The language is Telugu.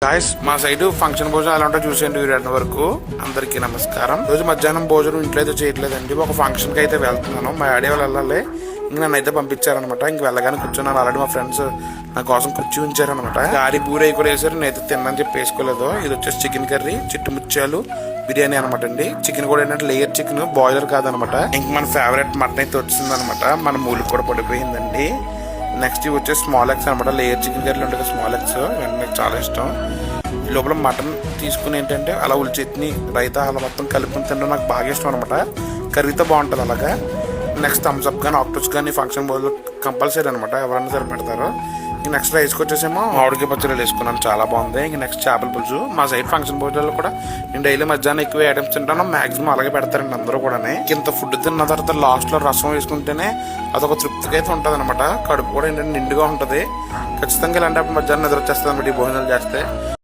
గాయస్ మా సైడ్ ఫంక్షన్ భోజనం ఎలా ఉంటాయో చూసేయండి వీడియో వరకు. అందరికీ నమస్కారం. రోజు మధ్యాహ్నం భోజనం ఇంట్లో అయితే చేయట్లేదండి, ఒక ఫంక్షన్ కి అయితే వెళ్తున్నాను. మా డాడీ వాళ్ళు వెళ్ళాలి, ఇంక నన్ను అయితే పంపించారనమాట. ఇంక వెళ్ళగానే కూర్చున్నాను. ఆల్రెడీ మా ఫ్రెండ్స్ నా కోసం కూర్చి ఉంచారనమాట. గారి పూరి కూడా వేసారు, నేనైతే తిన్నాను చెప్పి వేసుకోలేదు. ఇది వచ్చేసి చికెన్ కర్రీ, చిట్టు ముత్యాలు బిర్యానీ అనమాట అండి. చికెన్ కూడా ఏంటంటే లేయర్ చికెన్, బాయిలర్ కాదనమాట. ఇంక మన ఫేవరెట్ మటన్ అయితే వచ్చింది అనమాట. మన మూలికి కూడా పడిపోయిందండి. నెక్స్ట్ ఇవి వచ్చేసి స్మాల్ ఎగ్స్ అనమాట. లేయర్ చికెన్ కర్రీలు ఉంటాయి కదా, స్మాల్ ఎగ్స్ నాకు చాలా ఇష్టం. ఈ లోపల మటన్ తీసుకుని ఏంటంటే అలా ఉల్లిచెట్ని రైతా అలా మొత్తం కలుపుని తినడం నాకు బాగా ఇష్టం అనమాట. కర్రీతో బాగుంటుంది అలాగా. నెక్స్ట్ థమ్స్అప్ కానీ ఆక్టోస్ కానీ ఫంక్షన్ బోర్డు కంపల్సరీ అనమాట, ఎవరైనా సరే పెడతారు. ఇంక నెక్స్ట్ రైస్కి వచ్చేసేమో మామిడికాయ పచ్చడి వేసుకున్నాను, చాలా బాగుంది. ఇంక నెక్స్ట్ చేపల పులుసు. మా సైడ్ ఫంక్షన్ భోజనాల్లో కూడా నేను డైలీ మధ్యాహ్నం ఎక్కువ ఐటమ్స్ తింటాను, మాక్సిమం అలాగే పెడతారండి అందరూ కూడా. ఇంత ఫుడ్ తిన్న తర్వాత లాస్ట్ లో రసం వేసుకుంటేనే అదొక తృప్తిగా అయితే ఉంటుంది అనమాట. కడుపు కూడా ఏంటంటే నిండుగా ఉంటుంది. ఖచ్చితంగా ఇలాంటి మధ్యాహ్నం నిద్ర వచ్చేస్తుంది అనమాట ఈ భోజనాలు చేస్తే.